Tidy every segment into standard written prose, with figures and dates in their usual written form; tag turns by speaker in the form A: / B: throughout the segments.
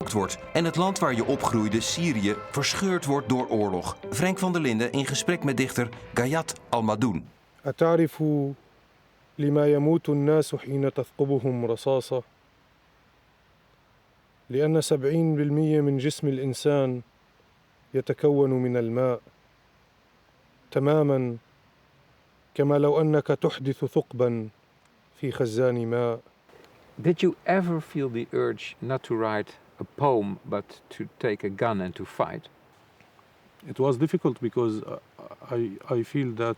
A: wordt en het land waar je opgroeide, Syrië, verscheurd wordt door oorlog. Frénk van der Linden in gesprek met dichter Ghayath Almadhoun.
B: أتعرف لما يموت الناس حين تثقبهم رصاصة؟ لأن 70% من جسم الإنسان يتكون من الماء تماما كما لو أنك تحدث ثقبا في خزان ماء.
C: Did you ever feel the urge not to write a poem but to take a gun and to fight?
B: It was difficult because I feel that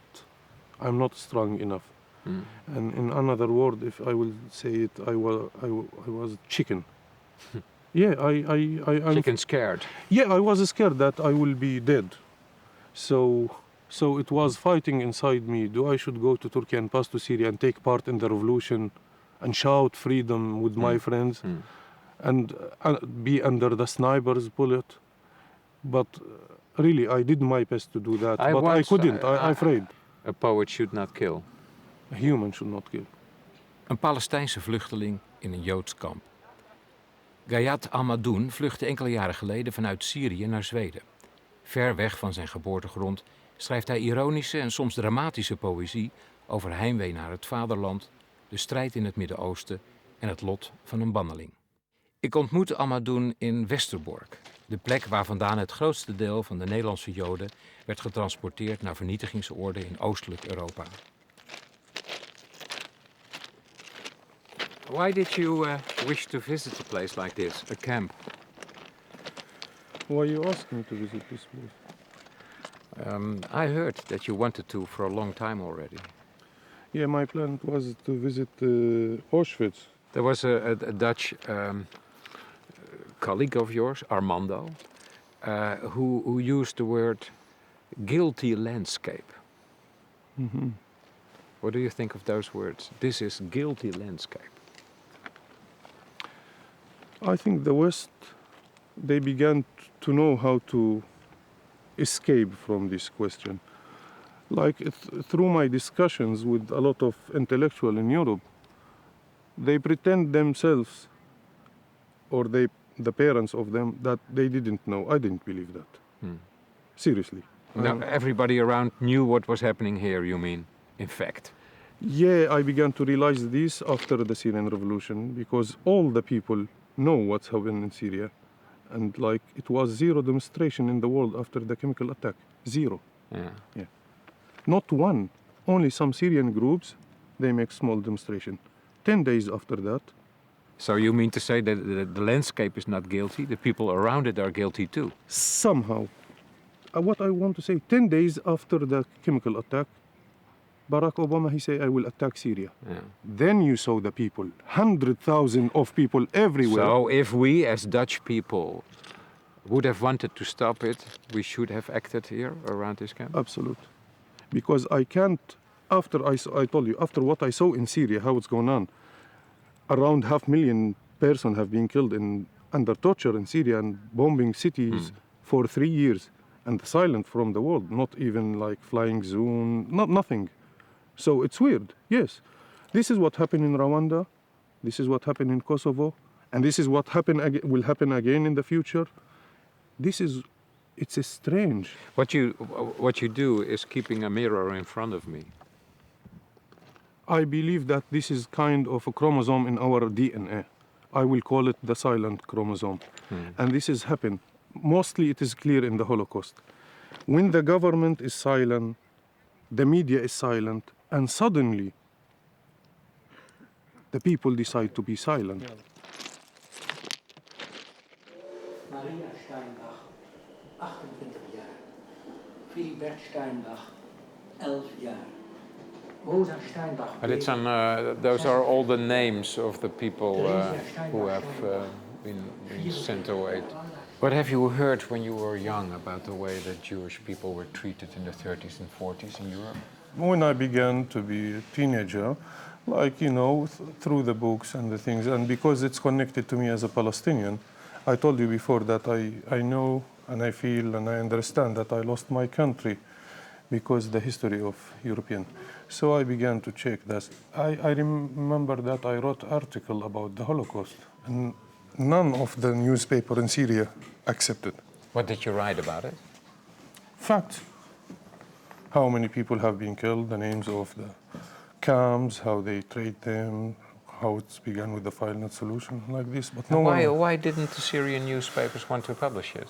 B: I'm not strong enough. And in another word, if I will say it, I was chicken. Yeah, I'm
C: Chicken scared.
B: Yeah, I was scared that I will be dead. So it was fighting inside me. Do I should go to Turkey and pass to Syria and take part in the revolution and shout freedom with my friends and be under the sniper's bullet? But really, I did my best to do that. I couldn't. I'm afraid.
C: A poet should not kill.
B: A human should not kill.
D: Een Palestijnse vluchteling in een Joods kamp. Ghayath Almadhoun vluchtte enkele jaren geleden vanuit Syrië naar Zweden. Ver weg van zijn geboortegrond schrijft hij ironische en soms dramatische poëzie over heimwee naar het vaderland, de strijd in het Midden-Oosten en het lot van een banneling. Ik ontmoette Almadhoun in Westerbork, de plek waar vandaan het grootste deel van de Nederlandse Joden werd getransporteerd naar vernietigingsoorden in oostelijk Europa. Why did you wish to visit a place like this, a camp?
B: Why you asked me to visit this place?
C: I heard that you wanted to for a long time already.
B: Yeah, my plan was to visit Auschwitz.
C: There was a Dutch colleague of yours, Armando, who used the word guilty landscape. What do you think of those words? This is guilty landscape.
B: I think the West, they began to know how to escape from this question. Like through my discussions with a lot of intellectuals in Europe, they pretend themselves, or the parents of them, that they didn't know. I didn't believe that. Seriously.
C: Now, everybody around knew what was happening here, you mean, in fact?
B: Yeah, I began to realize this after the Syrian revolution, because all the people know what's happened in Syria. And like it was zero demonstration in the world after the chemical attack. Zero. Yeah. Not one. Only some Syrian groups, they make small demonstration. 10 days after that.
C: So you mean to say that the landscape is not guilty, the people around it are guilty too?
B: Somehow. What I want to say, 10 days after the chemical attack, Barack Obama, he said, I will attack Syria.
C: Yeah.
B: Then you saw the people, 100,000 of people everywhere.
C: So if we as Dutch people would have wanted to stop it, we should have acted here around this camp?
B: Absolutely. Because I can't, after I told you, after what I saw in Syria, how it's going on, around 500,000 persons have been killed under torture in Syria and bombing cities for 3 years and silent from the world, not even like flying zone, nothing. So it's weird, yes. This is what happened in Rwanda, this is what happened in Kosovo, and this is what will happen again in the future. It's strange.
C: What you do is keeping a mirror in front of me.
B: I believe that this is kind of a chromosome in our DNA. I will call it the silent chromosome. And this has happened. Mostly it is clear in the Holocaust. When the government is silent, the media is silent, and suddenly the people decide to be silent.
E: Maria Steinbach, 28 jaar. Philibert Steinbach, 11 jaar. Rosa Steinbach.
C: Those are all the names of the people who have been sent away. What have you heard when you were young about the way that Jewish people were treated in the 30s and 40s in Europe?
B: When I began to be a teenager, like, you know, through the books and the things, and because it's connected to me as a Palestinian, I told you before that I know and I feel and I understand that I lost my country because the history of European. So I began to check that. I remember that I wrote article about the Holocaust, and none of the newspaper in Syria accepted.
C: What did you write about it?
B: Facts. How many people have been killed, the names of the camps, how they trade them, how it's begun with the violent solution like this. But
C: Why didn't the Syrian newspapers want to publish it?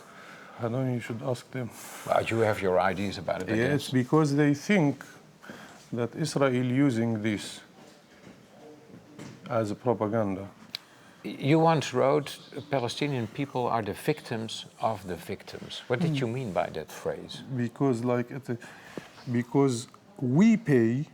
B: I don't know, you should ask them.
C: Well, you have your ideas about it, I
B: Yes,
C: guess.
B: because they think that Israel using this as a propaganda.
C: You once wrote, Palestinian people are the victims of the victims. What did you mean by that phrase?
B: Because because we pay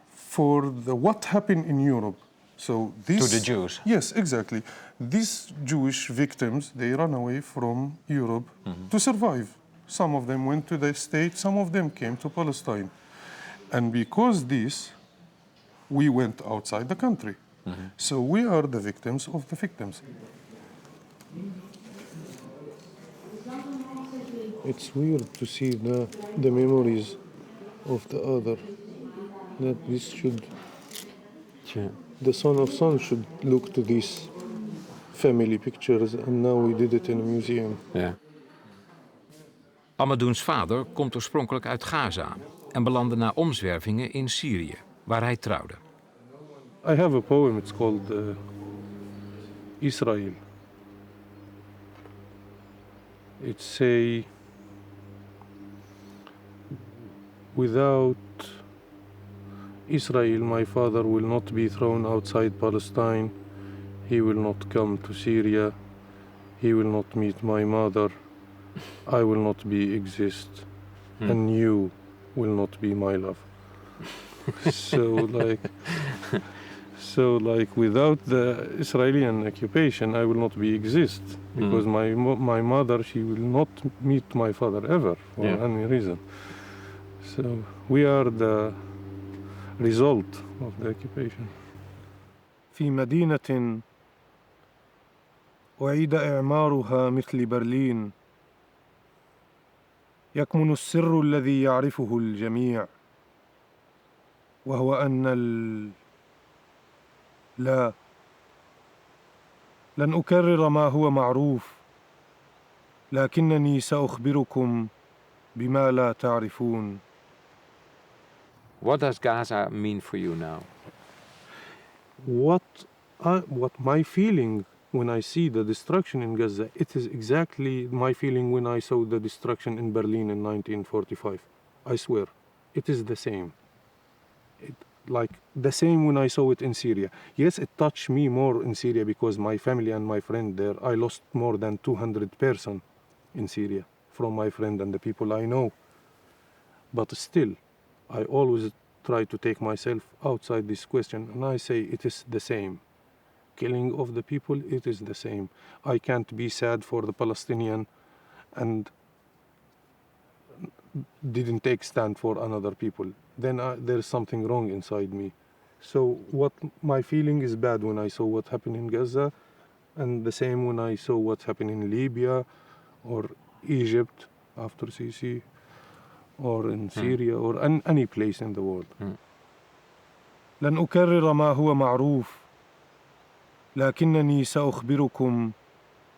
B: for what happened in Europe. So this,
C: To the Jews?
B: Yes, exactly. These Jewish victims, they run away from Europe to survive. Some of them went to the States, some of them came to Palestine. And because this, we went outside the country. So we are the victims of the victims. It's weird to see the memories of the other. That this should, the son of son should look to these family pictures, and now we did it in a museum.
C: Yeah.
D: Almadhoun's vader komt oorspronkelijk uit Gaza en belandde na omzwervingen in Syrië, waar hij trouwde.
B: I have a poem, it's called Israel. It say, without Israel, my father will not be thrown outside Palestine. He will not come to Syria. He will not meet my mother. I will not be exist. And you will not be my love. So like without the Israeli occupation, I will not be exist. Because my mother, she will not meet my father ever for any reason. So we are the result of the occupation. في مدينة أعيد إعمارها مثل برلين يكمن السر الذي يعرفه الجميع وهو أن لا لن أكرر ما هو معروف لكنني سأخبركم بما لا تعرفون.
C: What does Gaza mean for you now?
B: What my feeling when I see the destruction in Gaza, it is exactly my feeling when I saw the destruction in Berlin in 1945. I swear, it is the same. Like the same when I saw it in Syria. Yes, it touched me more in Syria because my family and my friend there, I lost more than 200 persons in Syria from my friend and the people I know. But still, I always try to take myself outside this question, and I say it is the same. Killing of the people, it is the same. I can't be sad for the Palestinian and didn't take stand for another people. Then there's something wrong inside me. So what my feeling is bad when I saw what happened in Gaza, and the same when I saw what happened in Libya or Egypt after Sisi, or in Syria, or any place in the world. لن أكرر ما هو معروف لكنني سأخبركم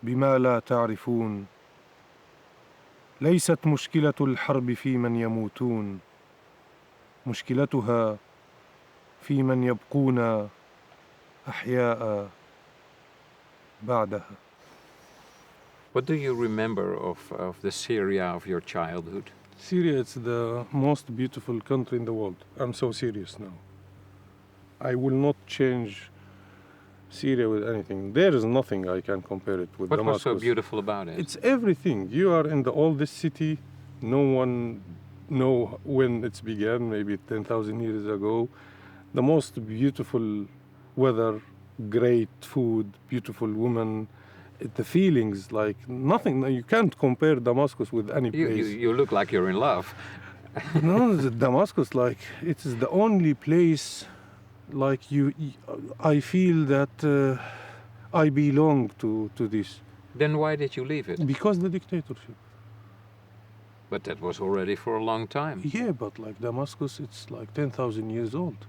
B: بما لا تعرفون. ليست مشكلة الحرب في من يموتون، مشكلتها في من يبقون أحياء بعدها.
C: What do you remember of the Syria of your childhood?
B: Syria is the most beautiful country in the world. I'm so serious now. I will not change Syria with anything. There is nothing I can compare it with.
C: What
B: Damascus.
C: was so beautiful about it?
B: It's everything. You are in the oldest city. No one know when it's began, maybe 10,000 years ago. The most beautiful weather, great food, beautiful women. The feelings, like nothing. You can't compare Damascus with any place.
C: You look like you're in love.
B: No, Damascus, like it is the only place, like I feel that I belong to this.
C: Then why did you leave it?
B: Because the dictatorship.
C: But that was already for a long time.
B: Yeah, but like Damascus, it's like 10,000 years old.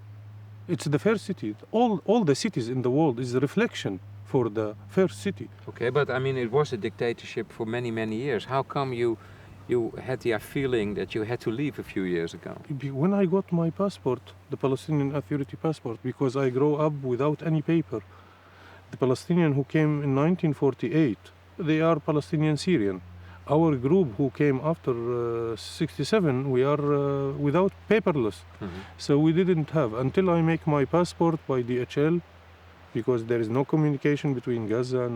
B: It's the first city. All the cities in the world is a reflection for the first city.
C: Okay, but I mean, it was a dictatorship for many, many years. How come you had the feeling that you had to leave a few years ago?
B: When I got my passport, the Palestinian Authority passport, because I grew up without any paper. The Palestinian who came in 1948, they are Palestinian Syrian. Our group who came after 67, we are without paperless. So we didn't have, until I make my passport by DHL, because there is no communication between Gaza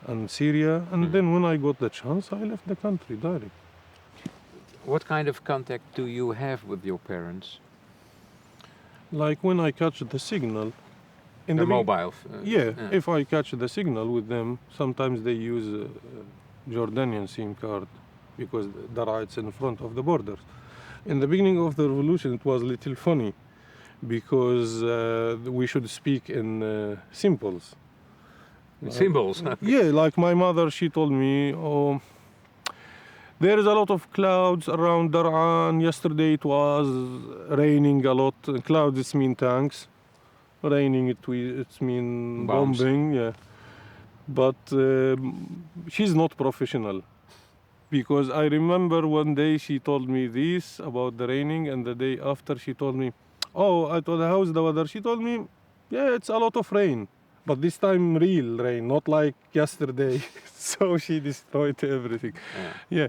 B: and Syria. And then when I got the chance, I left the country direct.
C: What kind of contact do you have with your parents?
B: Like when I catch the signal. In
C: the mobile?
B: Yeah, if I catch the signal with them, sometimes they use Jordanian SIM card because the rights in front of the borders. In the beginning of the revolution, it was a little funny because we should speak in symbols.
C: Symbols?
B: Yeah, like my mother, she told me, oh, there is a lot of clouds around Dar'an. Yesterday it was raining a lot. Clouds, it means tanks. Raining, it means bombing, yeah. But she's not professional. Because I remember one day she told me this about the raining, and the day after she told me, oh, I told her, how's the weather? She told me, yeah, it's a lot of rain. But this time real rain, not like yesterday. So she destroyed everything. Yeah.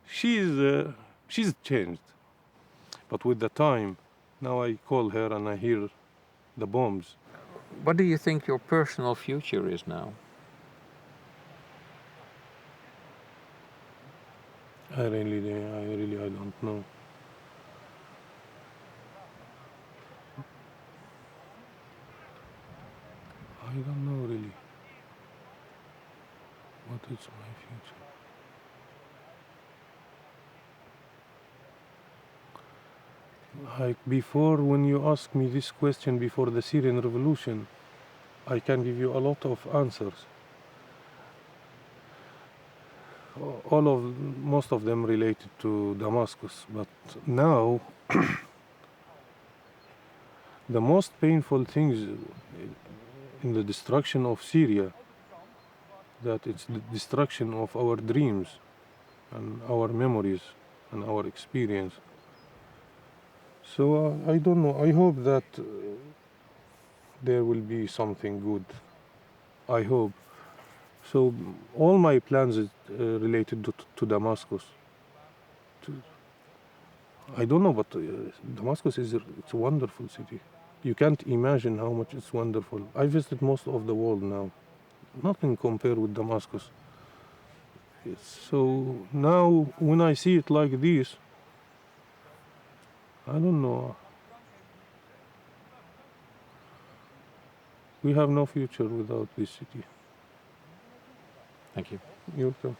B: She's changed. But with the time, now I call her and I hear the bombs.
C: What do you think your personal future is now?
B: I don't know. I don't know really. What is my future? Like before, when you ask me this question before the Syrian revolution, I can give you a lot of answers. Most of them related to Damascus, but now the most painful things in the destruction of Syria, that it's the destruction of our dreams and our memories and our experience. So I don't know. I hope that there will be something good. I hope. So all my plans is related to Damascus. I don't know, but Damascus it's a wonderful city. You can't imagine how much it's wonderful. I visited most of the world now. Nothing compared with Damascus. So now when I see it like this, I don't know. We have no future without this city.
C: Thank you.
B: You're welcome.